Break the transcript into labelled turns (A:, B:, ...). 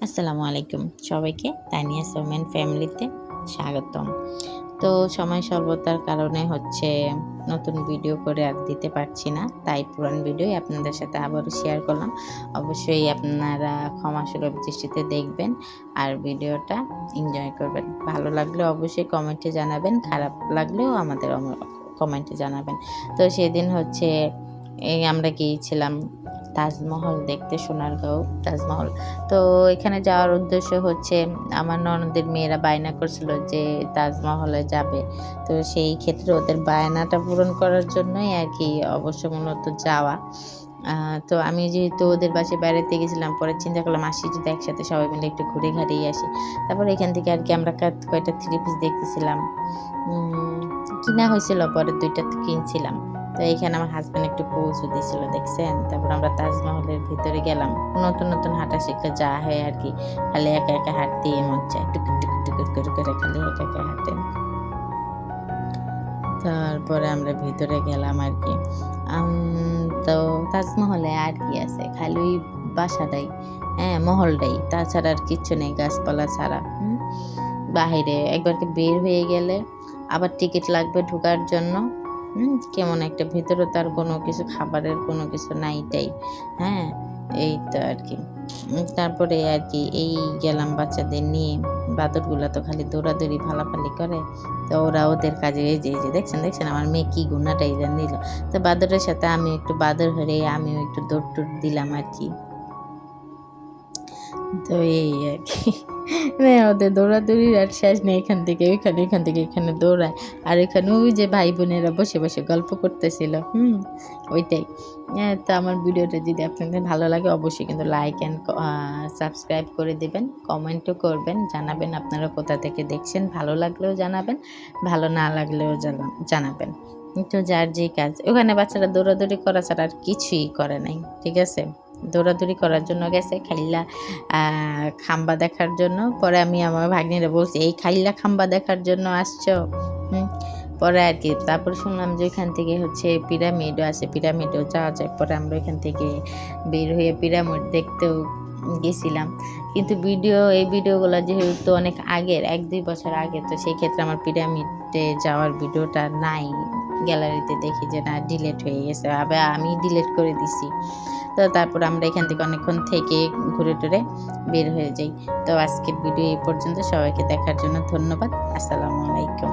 A: আসসালামু আলাইকুম সবাইকে তানিয়া সোমেন ফ্যামিলিতে স্বাগতম। তো সময় স্বল্পতার কারণে নতুন ভিডিও করে আর দিতে পারছি না। তাই পুরান ভিডিওই আপনাদের সাথে আবারও শেয়ার করলাম। অবশ্যই আপনারা ক্ষমাসুলভ দৃষ্টিতে দেখবেন আর ভিডিওটা এনজয় করবেন। ভালো লাগলে অবশ্যই কমেন্টে জানাবেন, খারাপ লাগলেও আমাদের কমেন্টে জানাবেন। তো সেদিন আমরা গিয়েছিলাম তাজমহল দেখতে, সোনারগাঁও তাজমহল। তো এখানে যাওয়ার উদ্দেশ্য আমার ননদের মেয়েরা বায়না করছিল যে তাজমহলে যাবে। তো সেই ক্ষেত্রে ওদের বায়নাটা পূরণ করার জন্যই আরকি অবশ্য মূলত যাওয়া। আ তো আমি যেহেতু ওদের বাসায় বেড়াতে গেছিলাম, পরে চিন্তা করলাম আসি যদি একসাথে সবাই মিলে একটু ঘুরে ঘাড়িয়ে আসি। তারপরে এখান থেকে আরকি আমরা কয়টা থ্রি পিস দেখতেছিলাম। উম কিনা হয়েছিল, পরে ২ টা কিনছিলাম। তো এইখানে আমার হাসব্যান্ড একটু পৌঁছে দিছিল, দেখছেন? তারপর আমরা তাজমহলের ভিতরে গেলাম। নতুন হাঁটা শিখলে যা হয় আরকি। খালি একা, একা হাঁটতেই মন চায়। টুকুর, টুকুর, টুকুর করে খালি একা, একা হাঁটেন। তারপরে আমরা ভিতরে গেলাম আরকি। আম তো তাজমহলে আর কি আছে? খালি ওই বাসাটাই, হ্যাঁ? মহলটাই। তাছাড়া আর কিচ্ছু নেই গাছপালা ছাড়া। বাহিরে একবারকে বের হয়ে গেলে আবার টিকিট লাগবে ঢোকার জন্য। কেমন একটা ভেতরে তো আর কোনো কিছু খাবারের কোনো কিছু নাই-টাই। হ্যাঁ? এই তো আরকি। তারপরে আরকি এই গেলাম বাচ্চাদের নিয়ে। বাদরগুলা তো খালি দৌড়াদৌড়ি ফালাফালি করে। তো ওরা ওদের কাজে এই যে দেখছেন আমার মেয়ে কি গুনাটা এইযে নিল। তো বাদরের সাথে আমি একটু বাদর হয়ে আমিও একটু দৌড়-টৌড় দিলাম আরকি। তো এই আরকি। মানে ওদের দৌড়াদৌড়ির আর শেষ নেই। এখান থেকে ওইখানে, এখান থেকে এখানে দৌড়ায়। আর এখানে ওই যে ভাই-বোনেরা বসে, বসে গল্প করতেছিল। ওইটাই। তো আমার ভিডিওটা যদি আপনাদের ভালো লাগে অবশ্যই কিন্তু লাইক অ্যান্ড সাবস্ক্রাইব করে দিবেন। কমেন্টও করবেন। জানাবেন আপনারা কোথা থেকে দেখছেন। ভালো লাগলেও জানাবেন, ভালো না লাগলেও জানাবেন। তো যার যেই কাজ। ওখানে বাচ্চারা দৌড়াদৌড়ি করা ছাড়া আর কিছুই করে নাই। ঠিক আছে? দৌড়াদৌড়ি করার জন্য গেছে খাইল্লা আ খাম্বা দেখার জন্য। পরে আমি আমার ভাগ্নিরে বলছি, "এই খাইল্লা খাম্বা দেখার জন্য আসছো?" হুম। পরে আরকি তারপর শুনলাম যে ওইখান থেকে পিরামিডও আছে, পিরামিডেও যাওয়া যায়। পরে আমরা ওইখান থেকে বের হয়ে পিরামিড দেখতেও গেছিলাম। কিন্তু এই ভিডিওগুলা যেহেতু অনেক আগের ১-২ বছর আগে, তো সেই ক্ষেত্রে আমার পিরামিডে যাওয়ার ভিডিওটা নাই। গ্যালারিতে দেখি যে না ডিলিট হয়ে গেছে। আবার আমি ডিলিট করে দিছি। তো তারপর আমরা এখান থেকে অনেকক্ষণ থেকে ঘুরে টুরে বের হয়ে যাই। তো আজকের ভিডিও এই পর্যন্ত। সবাইকে দেখার জন্য ধন্যবাদ। আসসালামু আলাইকুম।